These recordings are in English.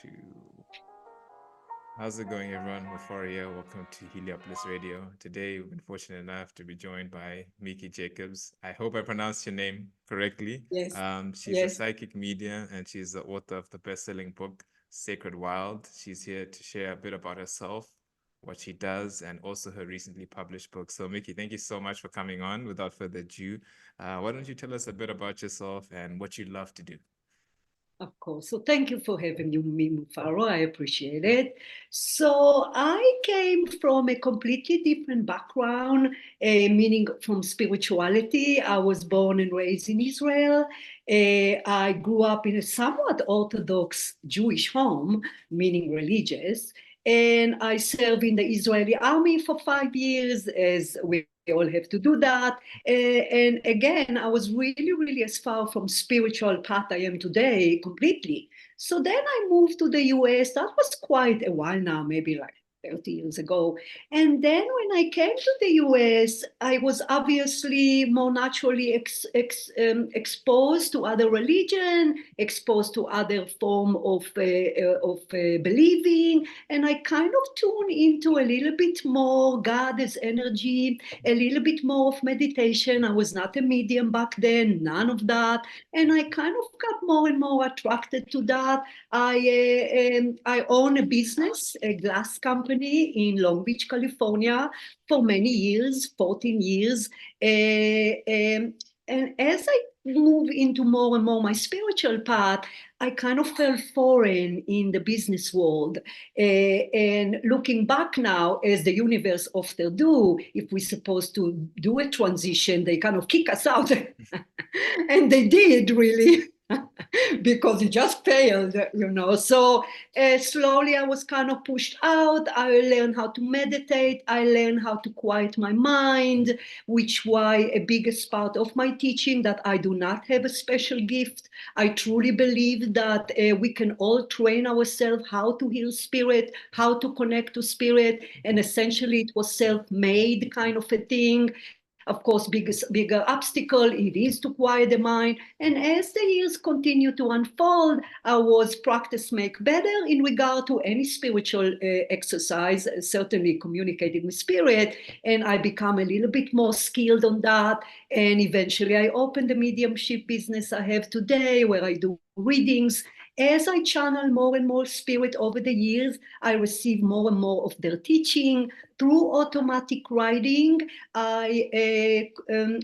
Two. How's it going, everyone? Mufaro here. Welcome to Heliopolis Radio. Today, we've been fortunate enough to be joined by Miki Jacobs. I hope I pronounced your name correctly. Yes, She's a yes. psychic medium and she's the author of the best-selling book, Sacred Wild. She's here to share a bit about herself, what she does, and also her recently published book. So, Miki, thank you so much for coming on. Without further ado, why don't you tell us a bit about yourself and what you love to do? Of course. So thank you for having me, Mufaro. I appreciate it. So I came from a completely different background, meaning from spirituality. I was born and raised in Israel. I grew up in a somewhat Orthodox Jewish home, meaning religious. And I served in the Israeli army for 5 years, as we all have to do that. And again, I was really, really as far from spiritual path I am today completely. So then I moved to the US. That was quite a while now, maybe like 30 years ago. And then when I came to the US, I was obviously more naturally exposed to other religion, exposed to other form of believing. And I kind of tuned into a little bit more God as energy, a little bit more of meditation. I was not a medium back then, none of that. And I kind of got more and more attracted to that. I own a business, a glass company in Long Beach, California, for many years, 14 years. And as I move into more and more my spiritual path, I kind of felt foreign in the business world. And looking back now, as the universe often do, if we're supposed to do a transition, they kind of kick us out. And they did really. Because it just failed. So slowly I was kind of pushed out. I learned how to meditate. I learned how to quiet my mind, which why a biggest part of my teaching that I do not have a special gift. I truly believe that we can all train ourselves how to heal spirit, how to connect to spirit. And essentially it was self-made kind of a thing. Of course, bigger obstacle it is to quiet the mind. And as the years continue to unfold, I was practice make better in regard to any spiritual exercise, certainly communicating with spirit. And I become a little bit more skilled on that. And eventually I opened the mediumship business I have today, where I do readings. As I channel more and more spirit over the years, I receive more and more of their teaching. Through automatic writing, I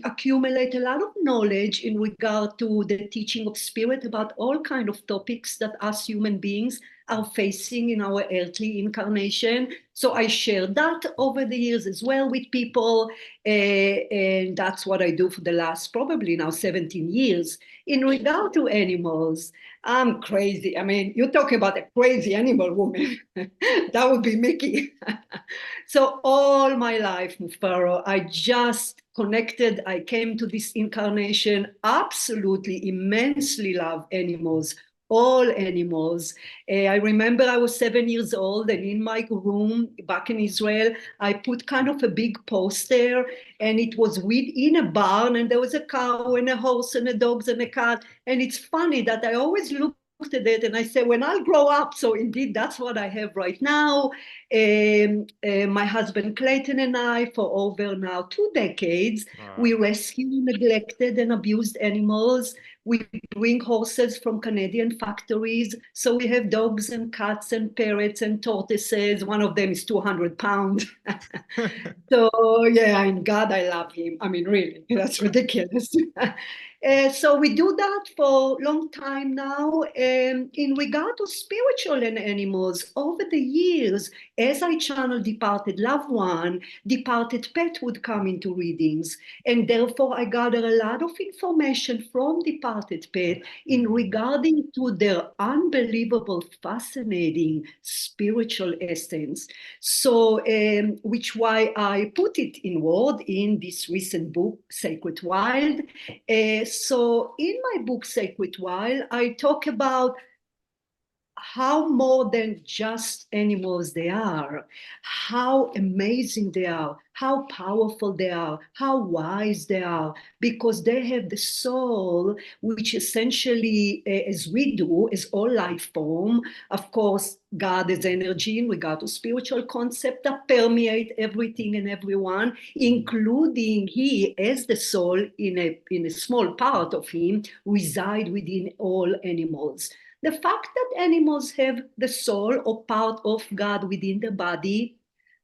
accumulate a lot of knowledge in regard to the teaching of spirit about all kinds of topics that us human beings are facing in our earthly incarnation. So I share that over the years as well with people. And that's what I do for the last probably now 17 years. In regard to animals, I'm crazy. I mean, you're talking about a crazy animal woman. That would be Miki. So all my life, Mufaro, I just connected. I came to this incarnation, absolutely immensely love animals, all animals. I remember I was 7 years old, and in my room back in Israel, I put kind of a big poster, and it was within a barn, and there was a cow and a horse and a dog and a cat. And it's funny that I always looked at it and I said, when I'll grow up, so indeed that's what I have right now. My husband Clayton and I, for over now 2 decades, we Wow. rescue neglected and abused animals. We bring horses from Canadian factories. So we have dogs and cats and parrots and tortoises. One of them is 200 pounds. So yeah, in God, I love him. I mean, really, that's ridiculous. So we do that for a long time now. In regard to spiritual and animals, over the years, as I channel departed loved one, departed pet would come into readings. And therefore, I gather a lot of information from departed pet in Mm. regarding to their unbelievable, fascinating spiritual essence. So, which why I put it in word in this recent book, Sacred Wild. So in my book, Sacred Wild, I talk about how more than just animals they are, how amazing they are, how powerful they are, how wise they are, because they have the soul, which essentially, as we do, as all life form, of course, God is energy in regard to spiritual concept that permeate everything and everyone, including he as the soul in a small part of him reside within all animals. The fact that animals have the soul or part of God within the body,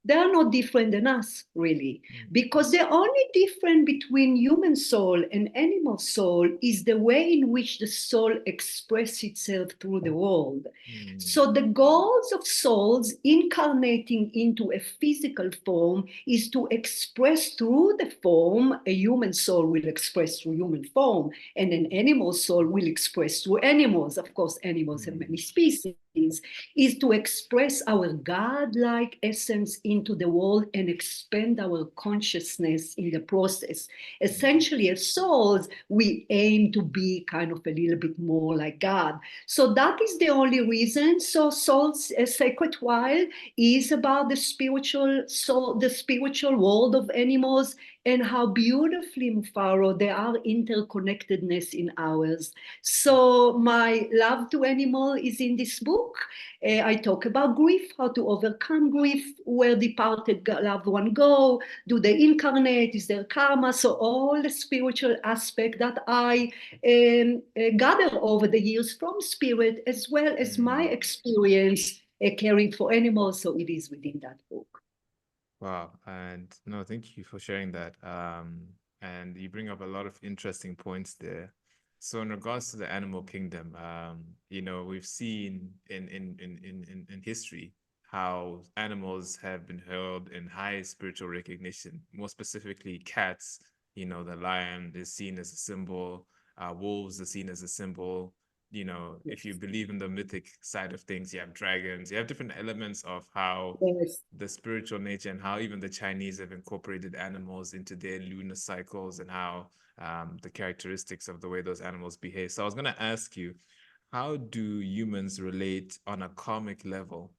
they are not different than us, really. Because the only difference between human soul and animal soul is the way in which the soul expresses itself through the world. So the goals of souls incarnating into a physical form is to express through the form. A human soul will express through human form, and an animal soul will express through animals. Of course, animals have many species. Is to express our God-like essence into the world and expand our consciousness in the process. Essentially, as souls, we aim to be kind of a little bit more like God. So that is the only reason. So Soul's Sacred Wild is about the spiritual soul, the spiritual world of animals, and how beautifully, Mufaro, there are interconnectedness in ours. So my love to animal is in this book. I talk about grief, how to overcome grief, where departed loved one go, do they incarnate, is there karma? So all the spiritual aspect that I gather over the years from spirit, as well as my experience caring for animals. So it is within that book. Wow. And no, thank you for sharing that. And you bring up a lot of interesting points there. So in regards to the animal kingdom, we've seen in history how animals have been held in high spiritual recognition. More specifically, cats. The lion is seen as a symbol. Wolves are seen as a symbol. If you believe in the mythic side of things, you have dragons. You have different elements of how Yes. the spiritual nature and how even the Chinese have incorporated animals into their lunar cycles and how the characteristics of the way those animals behave. So I was going to ask you, how do humans relate on a karmic level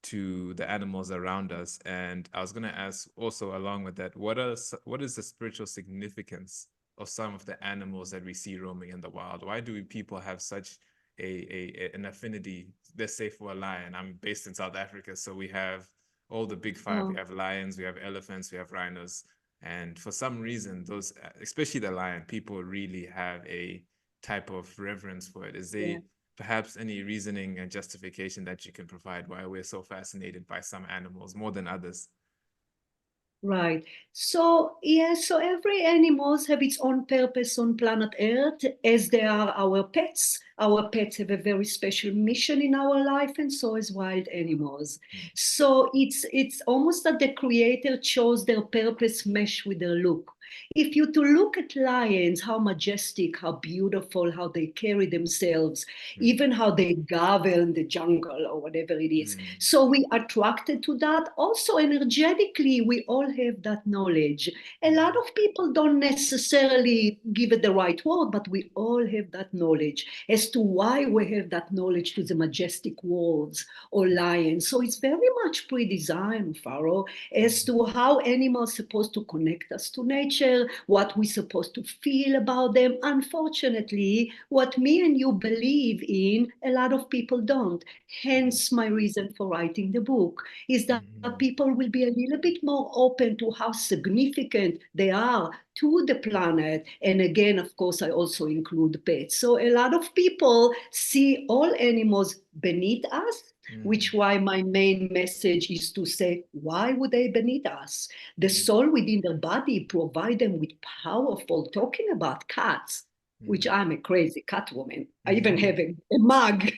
to the animals around us? And I was going to ask also along with that, what is the spiritual significance of some of the animals that we see roaming in the wild? Why do people have such an affinity, let's say, for a lion? I'm based in South Africa, so we have all the big five. We have lions, we have elephants, we have rhinos. And for some reason, those, especially the lion, people really have a type of reverence for it. Is there perhaps any reasoning and justification that you can provide why we're so fascinated by some animals more than others? Right. So, yes, so every animals have its own purpose on planet Earth, as they are our pets. Our pets have a very special mission in our life, and so is wild animals. So it's almost that the creator chose their purpose mesh with their look. If you to look at lions, how majestic, how beautiful, how they carry themselves, even how they govern the jungle or whatever it is. So we attracted to that. Also energetically, we all have that knowledge. A lot of people don't necessarily give it the right word, but we all have that knowledge as to why we have that knowledge to the majestic wolves or lions. So it's very much pre-designed, Pharaoh, as to how animals are supposed to connect us to nature, what we're supposed to feel about them. Unfortunately, what me and you believe in, a lot of people don't. Hence my reason for writing the book, is that people will be a little bit more open to how significant they are to the planet. And again, of course, I also include pets. So a lot of people see all animals beneath us, which why my main message is to say, why would they beneath us? The soul within the body provide them with powerful, talking about cats, which I'm a crazy cat woman. I even have a mug.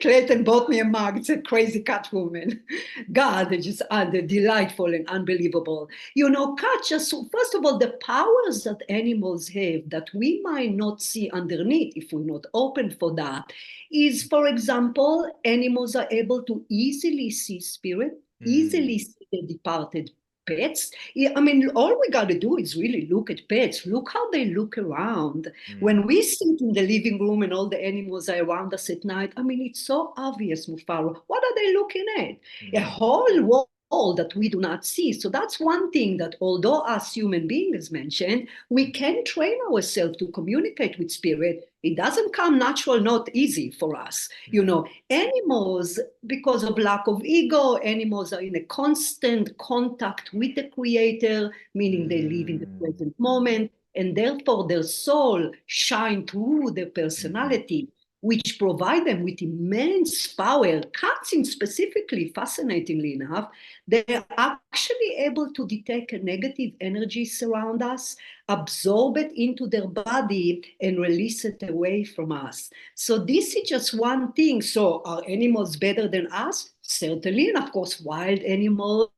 Clayton bought me a mug. It's a crazy cat woman. God, they're just delightful and unbelievable. Cats just, first of all, the powers that animals have that we might not see underneath if we're not open for that is, for example, animals are able to easily see spirit, easily see the departed pets. I mean, all we got to do is really look at pets. Look how they look around. When we sit in the living room and all the animals are around us at night, I mean, it's so obvious, Mufaro. What are they looking at? A whole wall that we do not see. So that's one thing that although us human beings mentioned, we can train ourselves to communicate with spirit. It doesn't come natural, not easy for us. You know, animals, because of lack of ego, animals are in a constant contact with the creator, meaning they live in the present moment, and therefore their soul shine through their personality, which provide them with immense power. Cats, in specifically, fascinatingly enough, they're actually able to detect a negative energy around us, absorb it into their body, and release it away from us. So this is just one thing. So are animals better than us? Certainly, and of course, wild animals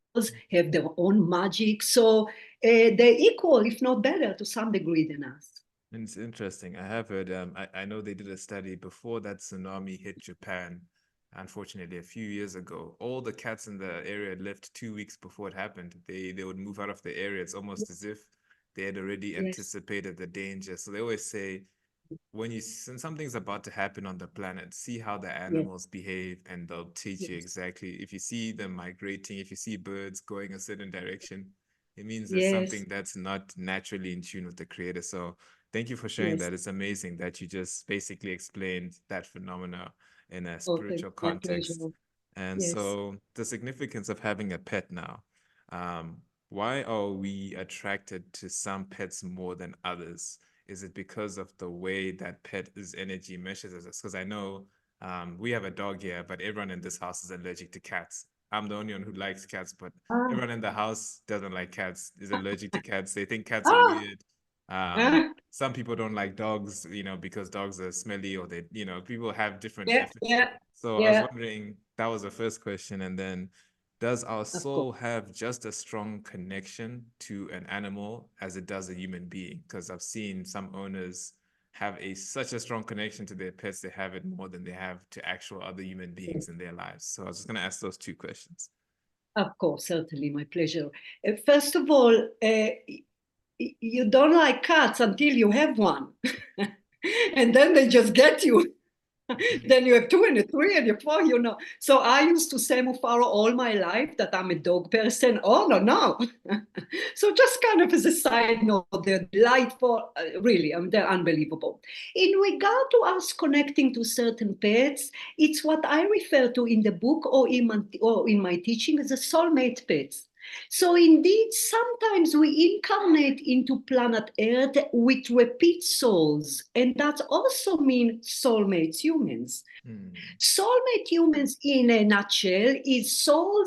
have their own magic. So they're equal, if not better, to some degree than us. And it's interesting. I have heard, I know they did a study before that tsunami hit Japan, unfortunately, a few years ago. All the cats in the area left 2 weeks before it happened. They would move out of the area. It's almost as if they had already Yes, anticipated the danger. So they always say, when something's about to happen on the planet, see how the yes, animals behave, and they'll teach you yes, exactly. If you see them migrating, if you see birds going a certain direction, it means there's yes, something that's not naturally in tune with the creator. So thank you for sharing yes. that. It's amazing that you just basically explained that phenomena in a Okay, spiritual my pleasure. context. And Yes. so the significance of having a pet now. Why are we attracted to some pets more than others? Is it because of the way that pet's energy meshes with us? Because I know we have a dog here, but everyone in this house is allergic to cats. I'm the only one who likes cats, but Ah, everyone in the house doesn't like cats, is allergic to cats. They think cats are ah, weird. ah, Some people don't like dogs, because dogs are smelly, or people have different yeah, ethics. yeah, So I was yeah, wondering, that was the first question. And then, does our of course. soul have just a strong connection to an animal as it does a human being? Because I've seen some owners have such a strong connection to their pets, they have it more than they have to actual other human beings in their lives. So I was just going to ask those two questions. Of course, certainly, my pleasure. First of all, you don't like cats until you have one. And then they just get you. Then you have two and a three and a four, you know. So I used to say, Mufaro, all my life that I'm a dog person. Oh, no, no. So just kind of as a side note, they're delightful, really, they're unbelievable. In regard to us connecting to certain pets, it's what I refer to in the book or in my teaching as a soulmate pets. So indeed, sometimes we incarnate into planet Earth with repeat souls, and that also means soulmates humans. Hmm. Soulmate humans, in a nutshell, is soul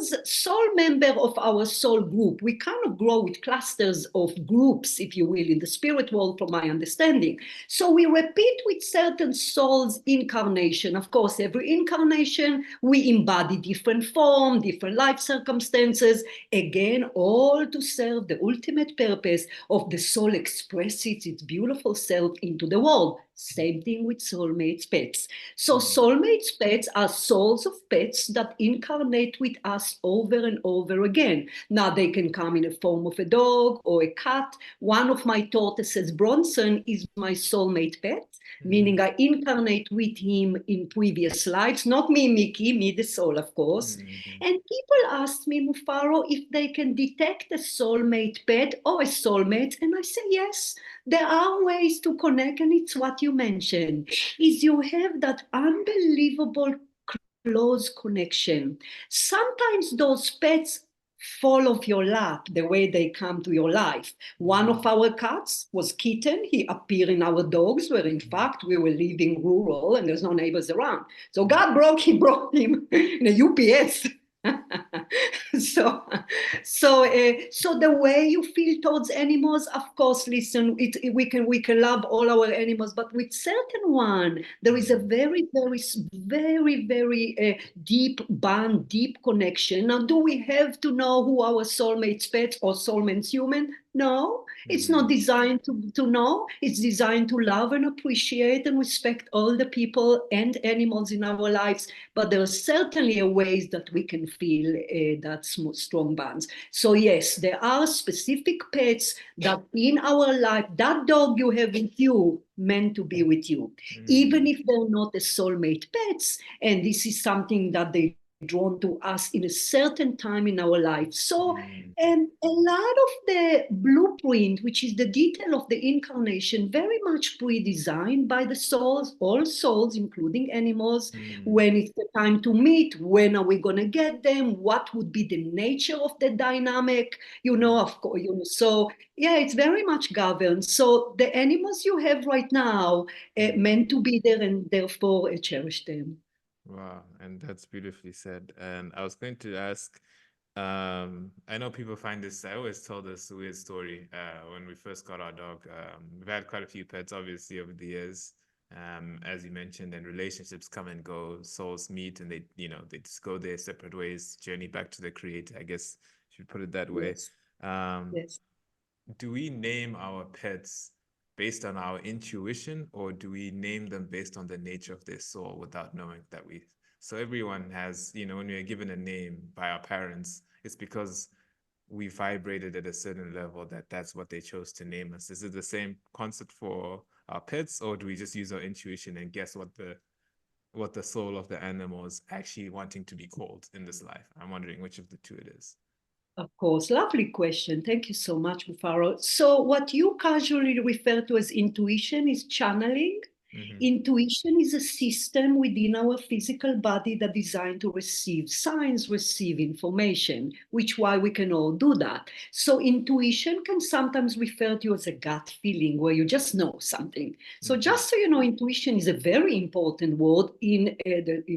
member of our soul group. We kind of grow with clusters of groups, if you will, in the spirit world, from my understanding. So we repeat with certain souls incarnation. Of course, every incarnation, we embody different form, different life circumstances, again, all to serve the ultimate purpose of the soul expresses its beautiful self into the world. Same thing with soulmates pets. So Hmm. soulmates pets are souls of pets that incarnate with us over and over again. Now they can come in the form of a dog or a cat. One of my tortoises, Bronson, is my soulmate pet, meaning Hmm. I incarnate with him in previous lives. Not me, Miki, me the soul, of course. Hmm. And people ask me, Mufaro, if they can detect a soulmate pet or a soulmate, and I say yes. There are ways to connect, and it's what you mentioned, is you have that unbelievable close connection. Sometimes those pets fall off your lap the way they come to your life. One of Hmm. our cats was Kitten. He appeared in our dogs, where in fact we were living rural and there's no neighbors around. So Hmm. he brought him in a UPS. so so the way you feel towards animals, of course, listen, we can love all our animals, but with certain one there is a Hmm. very deep bond, deep connection. Now, do we have to know who our soulmates pets or soulmates human? No, It's not Mm, designed to know. It's designed to love and appreciate and respect all the people and animals in our lives. But there are certainly ways that we can feel that strong bonds. So yes, there are specific pets that in our life, that dog you have with you meant to be with you, even mm, if they're not the soulmate pets. And this is something that they drawn to us in a certain time in our life. So mm, a lot of the blueprint, which is the detail of the incarnation, very much pre-designed by the souls, all souls, including animals, mm, when it's the time to meet, when are we going to get them, what would be the nature of the dynamic, of course, so yeah, it's very much governed. So the animals you have right now mm. meant to be there and therefore cherish them. Wow, and that's beautifully said. And I was going to ask, I know people find this, I always tell this weird story. When we first got our dog, we've had quite a few pets, obviously, over the years. As you mentioned, and relationships come and go, souls meet, and they just go their separate ways, journey back to the creator, I guess you should put it that way. Yes, Um, yes. do we name our pets based on our intuition, or do we name them based on the nature of their soul without knowing that we? So everyone has, when we are given a name by our parents, it's because we vibrated at a certain level that's what they chose to name us. Is it the same concept for our pets, or do we just use our intuition and guess what the soul of the animal is actually wanting to be called in this life? I'm wondering which of the two it is. Of course, lovely question. Thank you so much, Mufaro. So, what you casually refer to as intuition is channeling. Mm-hmm. Intuition is a system within our physical body that is designed to receive signs, receive information, which why we can all do that. So, intuition can sometimes refer to as a gut feeling where you just know something. So, Mm-hmm. just so you know, intuition is a very important word in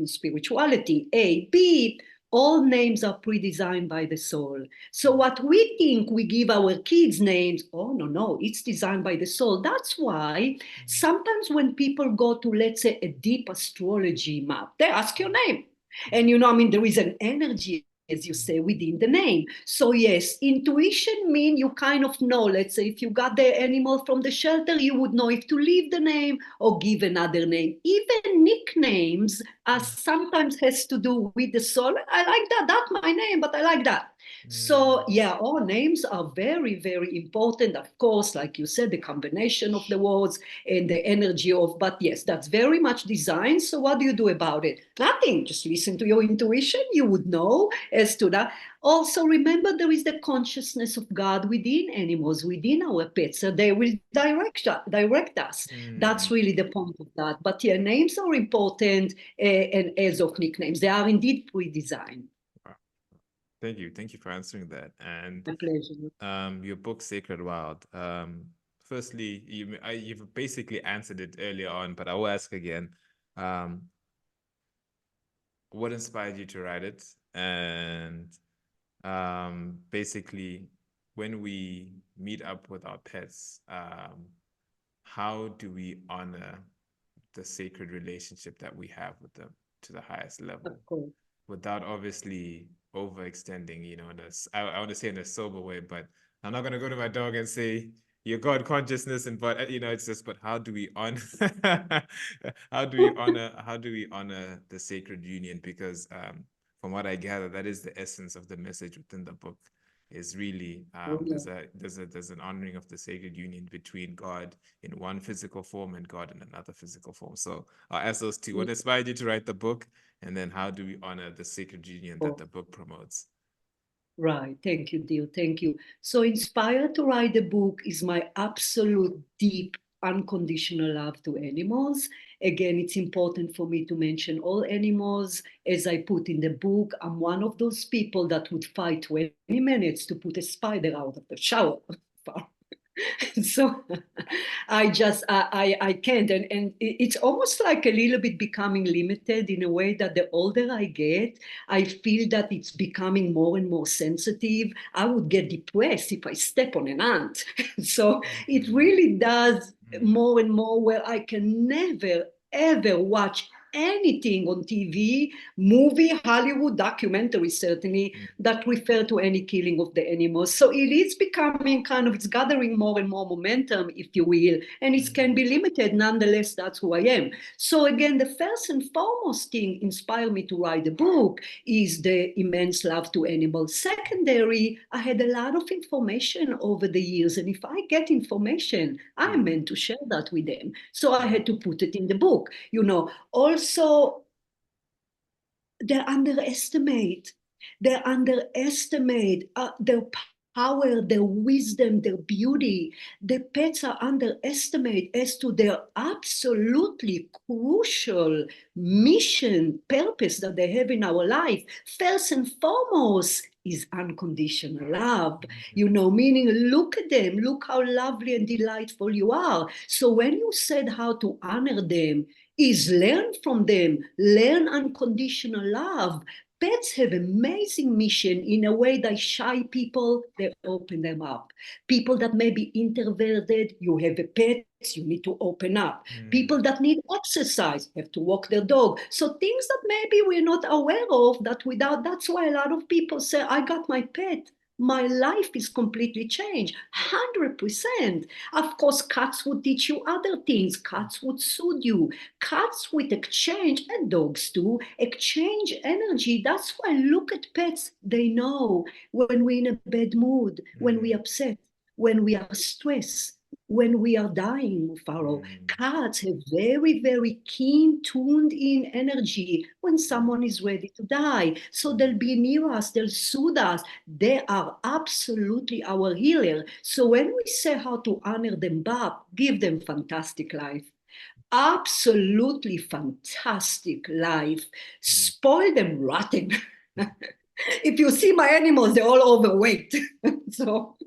spirituality. A, B, all names are pre-designed by the soul. So what we think we give our kids names, oh no, no, it's designed by the soul. That's why sometimes when people go to, let's say, a deep astrology map, they ask your name. And there is an energy, as you say, within the name. So yes, intuition means you kind of know, let's say, if you got the animal from the shelter, you would know if to leave the name or give another name. Even nicknames sometimes has to do with the soul. I like that. That's my name, but I like that. So Mm-hmm. yeah, all names are very, very important. Of course, like you said, the combination of the words and the energy of, but yes, that's very much designed. So what do you do about it? Nothing. Just listen to your intuition. You would know as to that. Also, remember there is the consciousness of God within animals, within our pets. So they will direct us. That's Mm. really the point of that. But yeah, names are important, and as of nicknames, they are indeed pre-designed. Wow. Thank you for answering that. And My pleasure. your book, Sacred Wild. Firstly, you've basically answered it earlier on, but I will ask again. Um, what inspired you to write it? And basically, when we meet up with our pets, how do we honor the sacred relationship that we have with them to the highest Of level course. without obviously overextending, I want to say in a sober way, but I'm not going to go to my dog and say, your God consciousness, and but it's just, but how do we honor how do we honor the sacred union? Because from what I gather, that is the essence of the message within the book, is really Oh, yeah. there's an honoring of the sacred union between God in one physical form and God in another physical form. So I'll ask those two. What inspired you to write the book? And then how do we honor the sacred union that Oh, the book promotes? right. Thank you, dear. Thank you. So, inspired to write the book is my absolute deep, unconditional love to animals. Again, it's important for me to mention all animals. As I put in the book, I'm one of those people that would fight 20 minutes to put a spider out of the shower. So I can't, and it's almost like a little bit becoming limited in a way that the older I get, I feel that it's becoming more and more sensitive. I would get depressed if I step on an ant. So it Mm, really does mm, more and more where I can never ever watch anything on TV, movie, Hollywood, documentary, certainly, that refer to any killing of the animals. So it is becoming kind of, it's gathering more and more momentum, if you will, and it can be limited. Nonetheless, that's who I am. So again, the first and foremost thing inspired me to write the book is the immense love to animals. Secondary, I had a lot of information over the years, and if I get information, I am meant to share that with them. So I had to put it in the book. Also, they underestimate their power, their wisdom, their beauty. The pets are underestimated as to their absolutely crucial mission, purpose that they have in our life. First and foremost is unconditional love, meaning look at them, look how lovely and delightful you are. So when you said how to honor them, is learn from them, learn unconditional love. Pets have amazing mission in a way that shy people, they open them up. People that may be introverted, you have a pet, you need to open up. People that need exercise have to walk their dog. So things that maybe we're not aware of, that's why a lot of people say, I got my pet, my life is completely changed, 100%. Of course, cats would teach you other things. Cats would soothe you. Cats would exchange, and dogs too, exchange energy. That's why look at pets. They know when we're in a bad mood, when we're upset, when we are stressed, when we are dying, Mufaro. Cats have very, very keen, tuned in energy when someone is ready to die. So they'll be near us, they'll soothe us. They are absolutely our healer. So when we say how to honor them back, give them fantastic life. Absolutely fantastic life. Spoil them rotten. If you see my animals, they're all overweight. So,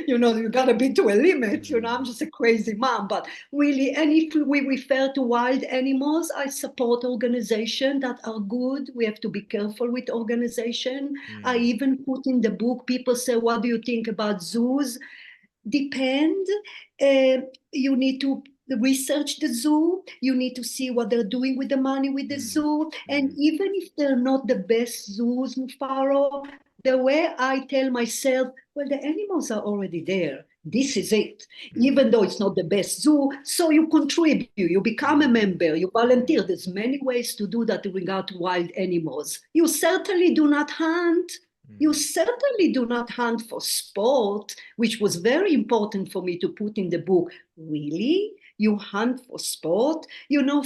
you gotta be to a limit. I'm just a crazy mom. But really, and if we refer to wild animals, I support organizations that are good. We have to be careful with organization. I even put in the book, people say, what do you think about zoos? Depend. You need to research the zoo. You need to see what they're doing with the money with the zoo. And even if they're not the best zoos, Mufaro, the way I tell myself, well, the animals are already there. This is it. Even though it's not the best zoo, so you contribute, you become a member, you volunteer. There's many ways to do that in regard to wild animals. You certainly do not hunt. You certainly do not hunt for sport, which was very important for me to put in the book. Really? You hunt for sport?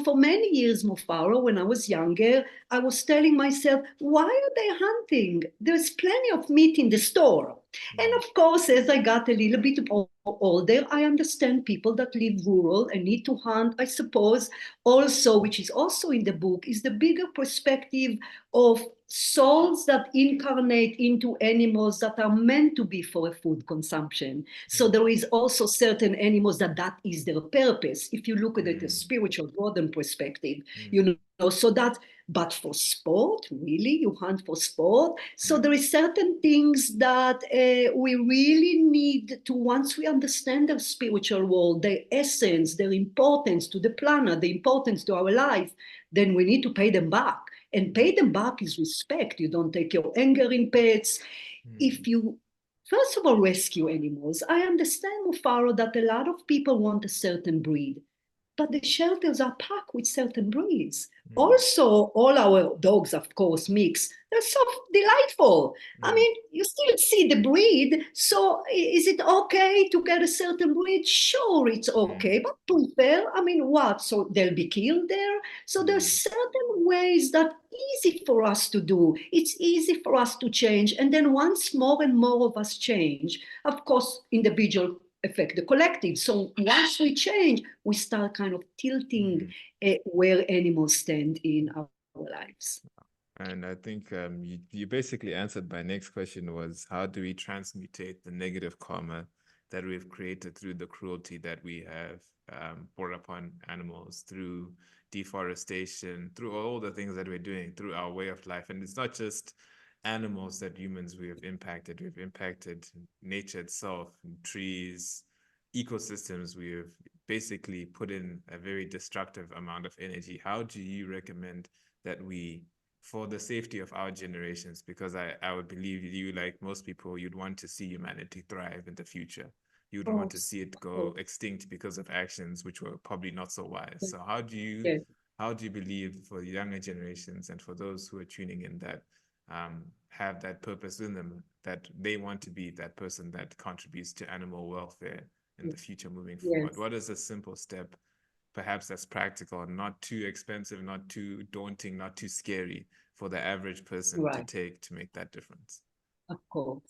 For many years, Mufaro, when I was younger, I was telling myself, why are they hunting? There's plenty of meat in the store. And of course, as I got a little bit older, I understand people that live rural and need to hunt. I suppose also, which is also in the book, is the bigger perspective of souls that incarnate into animals that are meant to be for a food consumption. So there is also certain animals that is their purpose. If you look at it as spiritual, modern perspective, so that, but for sport, really, you hunt for sport. So there is certain things that we really need to, once we understand their spiritual world, their essence, their importance to the planet, the importance to our life, then we need to pay them back. And pay them back is respect. You don't take your anger in pets. If you, first of all, rescue animals, I understand, Mufaro, that a lot of people want a certain breed, but the shelters are packed with certain breeds. Also, all our dogs, of course, mix. They're so delightful. I mean, you still see the breed. So is it okay to get a certain breed? Sure, it's okay. But prefer, I mean, what? So they'll be killed there? So there's certain ways that easy for us to do. It's easy for us to change. And then once more and more of us change, of course, individual affect the collective. So once we change, we start kind of tilting where animals stand in our lives. And I think you basically answered my next question was, how do we transmutate the negative karma that we've created through the cruelty that we have brought upon animals, through deforestation, through all the things that we're doing, through our way of life. And it's not just animals that humans we have impacted. We've impacted nature itself, trees, ecosystems. We have basically put in a very destructive amount of energy. How do you recommend that we, for the safety of our generations, because I would believe you, like most people, you'd want to see humanity thrive in the future. You'd want to see it go extinct because of actions which were probably not so wise. So how do you believe for the younger generations and for those who are tuning in that have that purpose in them, that they want to be that person that contributes to animal welfare in the future moving forward? What is a simple step, perhaps that's practical, not too expensive, not too daunting, not too scary for the average person to take to make that difference? Of course.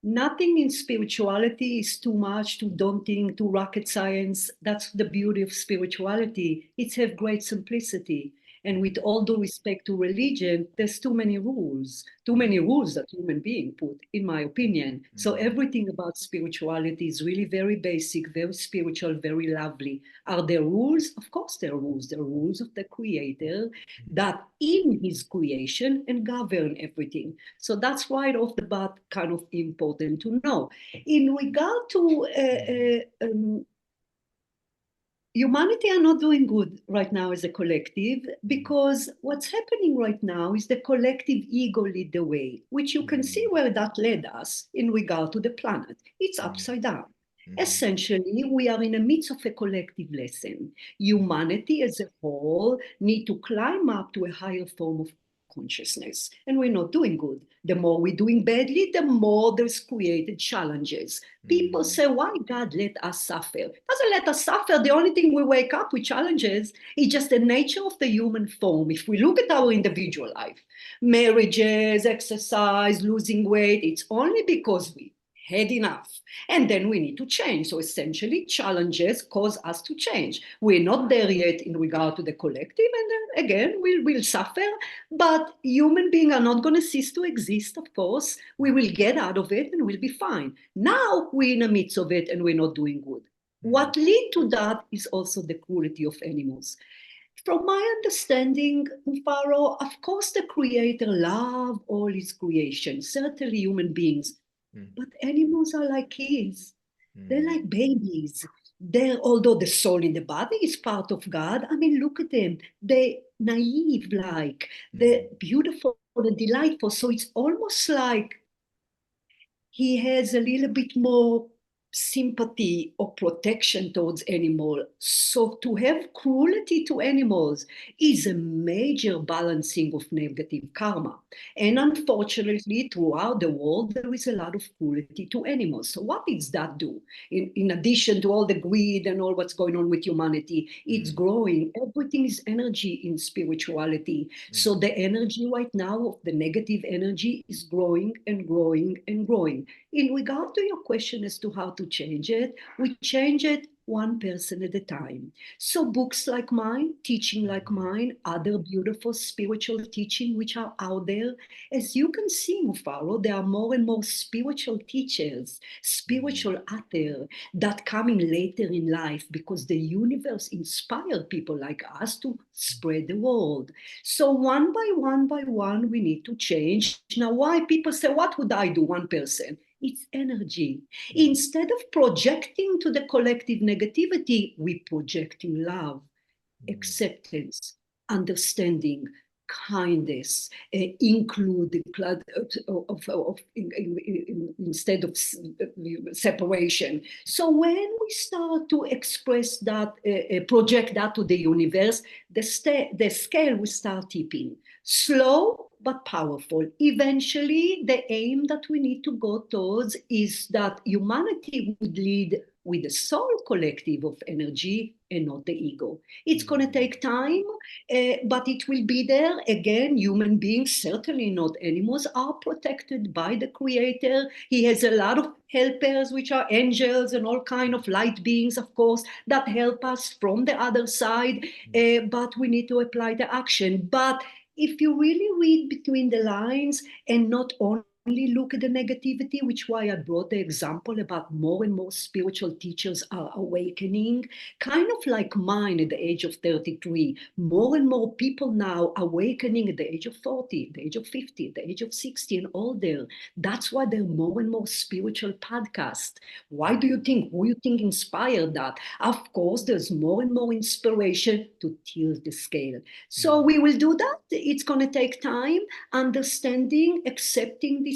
Nothing in spirituality is too much, too daunting, too rocket science. That's the beauty of spirituality. It's have great simplicity. And with all due respect to religion, there's too many rules that human beings put, in my opinion. So everything about spirituality is really very basic, very spiritual, very lovely. Are there rules? Of course there are rules. There are rules of the Creator that in his creation and govern everything. So that's right off the bat kind of important to know. In regard to humanity are not doing good right now as a collective, because what's happening right now is the collective ego lead the way, which you can see where that led us in regard to the planet. It's upside down. Essentially, we are in the midst of a collective lesson. Humanity as a whole need to climb up to a higher form of consciousness, and we're not doing good. The more we're doing badly, the more there's created challenges. People say, why God let us suffer? Doesn't let us suffer. The only thing we wake up with challenges is just the nature of the human form. If we look at our individual life, marriages, exercise, losing weight, it's only because we had enough. And then we need to change. So essentially, challenges cause us to change. We're not there yet in regard to the collective. And then again, we'll suffer. But human beings are not going to cease to exist, of course. We will get out of it and we'll be fine. Now we're in the midst of it and we're not doing good. What leads to that is also the cruelty of animals. From my understanding, Mufaro, of course, the Creator loves all his creation, certainly human beings. But animals are like kids. They're like babies. Although the soul in the body is part of God, I mean, look at them. They're naive, like, they're beautiful and delightful. So it's almost like he has a little bit more sympathy or protection towards animals. So to have cruelty to animals is a major balancing of negative karma. And unfortunately, throughout the world, there is a lot of cruelty to animals. So what does that do? In addition to all the greed and all what's going on with humanity, it's growing. Everything is energy in spirituality. So the energy right now of the negative energy is growing and growing and growing. In regard to your question as to how to change it, we change it one person at a time. So books like mine, teaching like mine, other beautiful spiritual teaching which are out there. As you can see, Mufaro, there are more and more spiritual teachers, spiritual authors that come in later in life because the universe inspired people like us to spread the word. So one by one, we need to change. Now, why people say, what would I do, one person? It's energy. Instead of projecting to the collective negativity, we projecting love, acceptance, understanding, kindness, including instead of separation. So when we start to express that, project that to the universe, the scale will start tipping. Slow but powerful. Eventually, the aim that we need to go towards is that humanity would lead with the soul collective of energy and not the ego. It's going to take time, but it will be there. Again, human beings, certainly not animals, are protected by the Creator. He has a lot of helpers, which are angels and all kind of light beings, of course, that help us from the other side, but we need to apply the action. But if you really read between the lines and not only look at the negativity, which why I brought the example about more and more spiritual teachers are awakening, kind of like mine at the age of 33. More and more people now awakening at the age of 40, the age of 50, the age of 60 and older. That's why there are more and more spiritual podcasts. Why do you think? Who you think inspired that? Of course, there's more and more inspiration to tilt the scale. So we will do that. It's going to take time, understanding, accepting this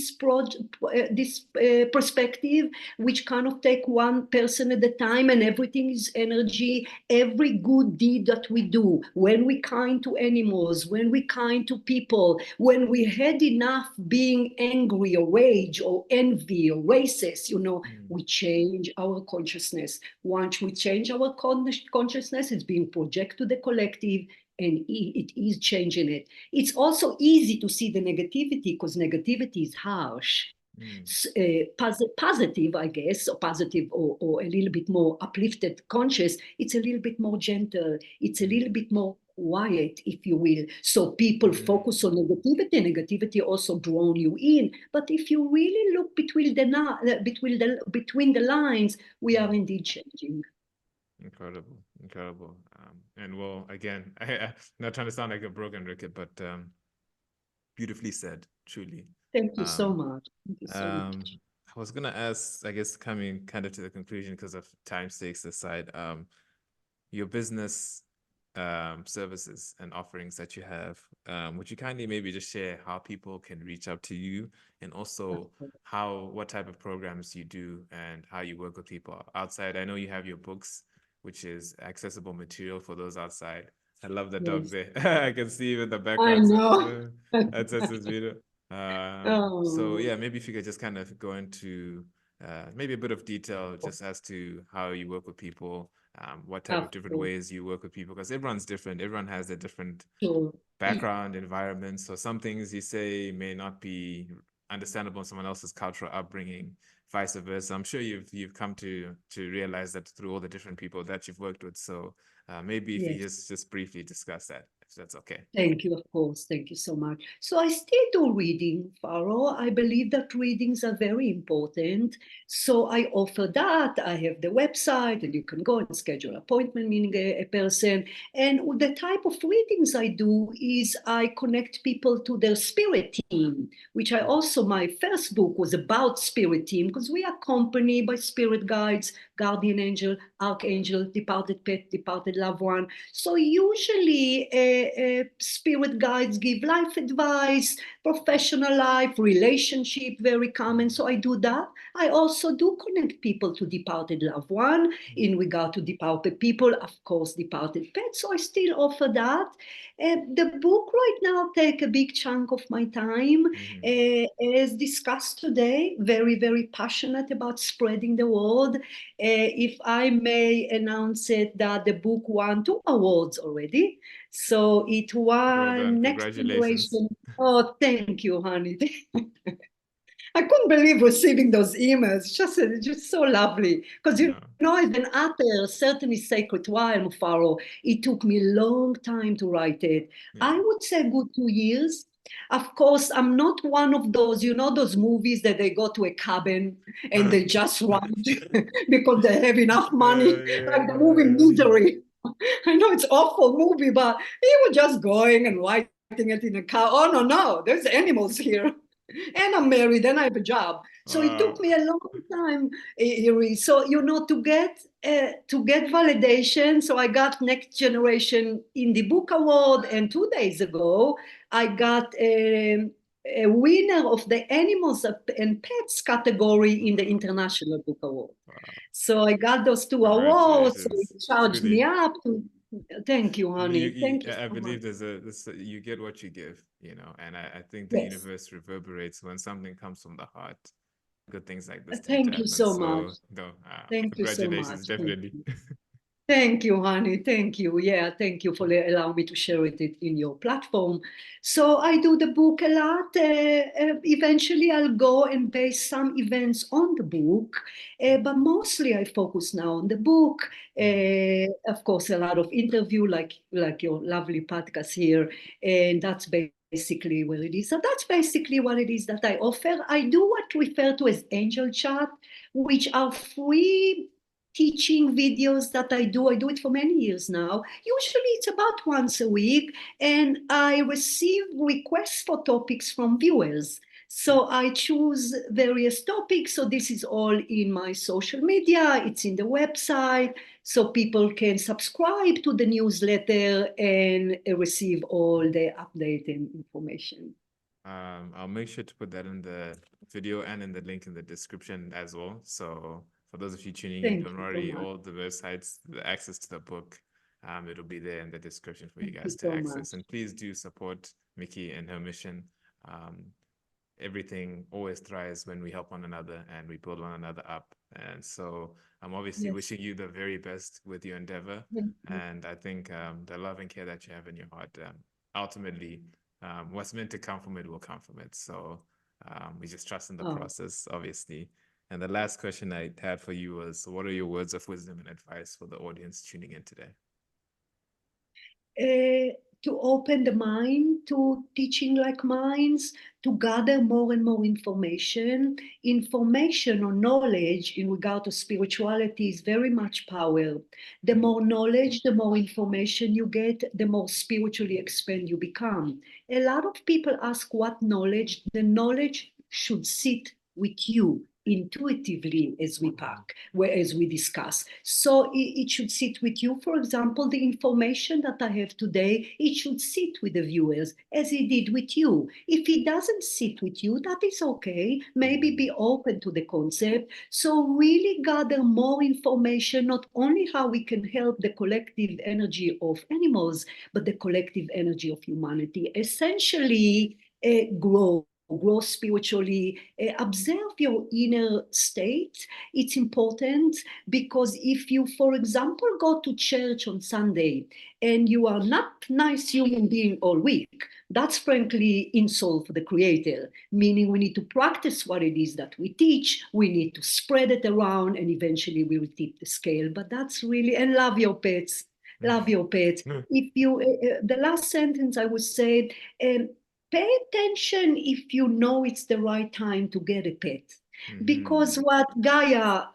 perspective, which kind of take one person at a time, and everything is energy. Every good deed that we do, when we kind to animals, when we kind to people, when we had enough being angry or rage or envy or racist, we change our consciousness. Once we change our consciousness, it's being projected to the collective, and it is changing it. It's also easy to see the negativity because negativity is harsh. Positive, I guess, or positive or a little bit more uplifted conscious, it's a little bit more gentle. It's a little bit more quiet, if you will. So people focus on negativity. Negativity also drawn you in. But if you really look between the lines, we are indeed changing. Incredible, incredible. And well, again, I'm not trying to sound like a broken record, but beautifully said, truly. Thank you so much. Thank you so much. I was gonna ask, I guess, coming kind of to the conclusion because of time stakes aside, your business services and offerings that you have, would you kindly maybe just share how people can reach out to you, and also what type of programs you do and how you work with people outside? I know you have your books, which is accessible material for those outside. I love the dog there. I can see you in the background. I know. That's beautiful. So yeah, maybe if you could just kind of go into maybe a bit of detail just as to how you work with people, what type of different ways you work with people, because everyone's different. Everyone has a different background, environment. So some things you say may not be understandable in someone else's cultural upbringing, vice versa. I'm sure you've come to realize that through all the different people that you've worked with. So maybe if you just briefly discuss that, if that's okay. Thank you, of course. Thank you so much. So I still do reading, Faro. I believe that readings are very important. So I offer that. I have the website, and you can go and schedule an appointment, meaning a person. And the type of readings I do is I connect people to their spirit team, which my first book was about spirit team, because we are accompanied by spirit guides, guardian angel, archangel, departed pet, departed loved one. So usually spirit guides give life advice, professional life, relationship, very common. So I do that. I also do connect people to departed loved one in regard to departed people, of course, departed pets. So I still offer that. The book right now take a big chunk of my time. As discussed today, very, very passionate about spreading the word. If I may announce it, that the book won 2 awards already. So it won Next Generation. Oh, thank you, honey. I couldn't believe receiving those emails. Just so lovely. Because, as an author, certainly Sacred Wild, Mufaro, it took me a long time to write it. I would say a good 2 years. Of course, I'm not one of those, those movies that they go to a cabin and they just write because they have enough money, like the movie Misery. I know it's an awful movie, but he was just going and writing it in a car. Oh, no, there's animals here. And I'm married and I have a job. So it took me a long time. So, to get validation. So I got Next Generation Indie Book Award. And 2 days ago, I got a winner of the Animals and Pets category in the International Book Award. So I got those 2 awards. So it charged me up to. Thank you, honey. Thank you. I believe you get what you give, and I think the universe reverberates when something comes from the heart. Good things like this. Thank you so much. Thank you so much. Definitely. Thank you, honey. Thank you. Yeah, thank you for allowing me to share it in your platform. So I do the book a lot. Eventually, I'll go and base some events on the book, but mostly I focus now on the book. Of course, a lot of interview, like your lovely podcast here, and that's based basically what it is. So that's basically what it is that I offer. I do what we refer to as angel chat, which are free teaching videos that I do. I do it for many years now. Usually it's about once a week, and I receive requests for topics from viewers. So I choose various topics. So this is all in my social media. It's in the website. So people can subscribe to the newsletter and receive all the update and information. I'll make sure to put that in the video and in the link in the description as well. So for those of you tuning in, don't worry, all the websites, the access to the book, it'll be there in the description for you guys to access. And please do support Miki and her mission. Everything always thrives when we help one another and we build one another up. And so I'm obviously wishing you the very best with your endeavor. And I think the love and care that you have in your heart, ultimately, what's meant to come from it will come from it. So we just trust in the process, obviously. And the last question I had for you was, what are your words of wisdom and advice for the audience tuning in today? To open the mind to teaching like minds, to gather more and more information. Information or knowledge in regard to spirituality is very much power. The more knowledge, the more information you get, the more spiritually expanded you become. A lot of people ask what knowledge. The knowledge should sit with you intuitively as we discuss. So it should sit with you. For example, the information that I have today, it should sit with the viewers as it did with you. If it doesn't sit with you, that is okay. Maybe be open to the concept. So really gather more information, not only how we can help the collective energy of animals, but the collective energy of humanity. Essentially, grow spiritually, observe your inner state. It's important because if you, for example, go to church on Sunday and you are not nice human being all week, that's frankly insult for the Creator, meaning we need to practice what it is that we teach, we need to spread it around, and eventually we will tip the scale. But that's really, and love your pets. Love your pets. If you, the last sentence I would say, pay attention if you know it's the right time to get a pet. Because what Gaia,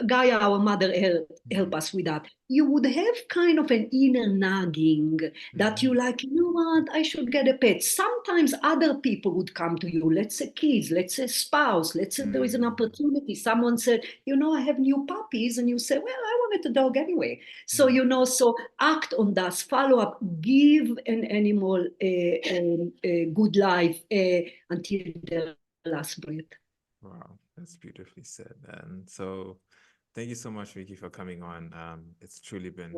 our mother, help us with that. You would have kind of an inner nagging that you like, you know what, I should get a pet. Sometimes other people would come to you, let's say kids, let's say spouse, let's say there is an opportunity. Someone said, you know, I have new puppies. And you say, well, I wanted a dog anyway. So, you know, so act on that, follow up, give an animal a good life until their last breath. Wow, that's beautifully said. And so thank you so much, Miki, for coming on. It's truly been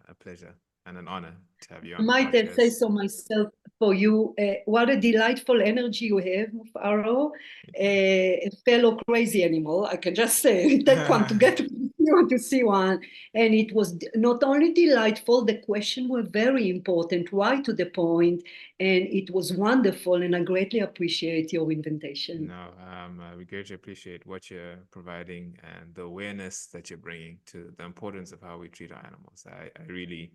a pleasure and an honor to have you on. I might say so myself for you. What a delightful energy you have, Mufaro. A fellow crazy animal, I can just say. Take one to get to see one. And it was not only delightful, the questions were very important, right to the point, and it was wonderful, and I greatly appreciate your invitation. No, we greatly appreciate what you're providing and the awareness that you're bringing to the importance of how we treat our animals. I really,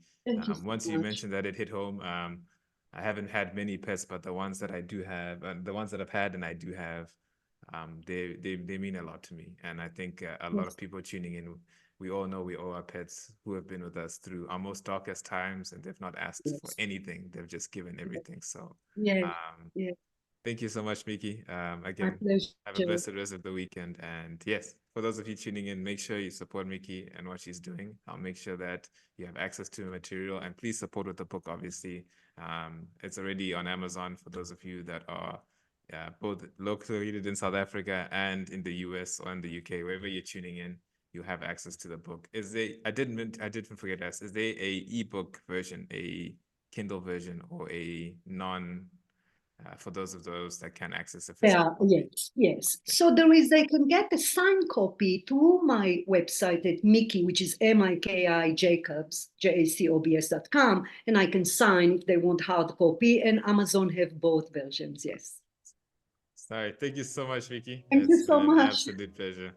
once you mentioned that, it hit home. I haven't had many pets, but the ones that I do have, and the ones that I've had and I do have, they mean a lot to me. And I think a lot of people tuning in, we all know we owe our pets who have been with us through our most darkest times, and they've not asked for anything. They've just given everything. So thank you so much, Miki. Again, have a blessed rest of the weekend. And yes, for those of you tuning in, make sure you support Miki and what she's doing. I'll make sure that you have access to material, and please support with the book, obviously. It's already on Amazon for those of you that are both located in South Africa and in the US or in the UK, wherever you're tuning in, you have access to the book. I didn't forget to ask, is there a ebook version, a Kindle version, or a for those that can access it? Yes. So they can get a signed copy through my website at Miki, which is Miki Jacobs, JACOBS.com, and I can sign if they want hard copy, and Amazon have both versions, yes. Sorry, thank you so much, Miki. Thank you so much. It's been an absolute pleasure.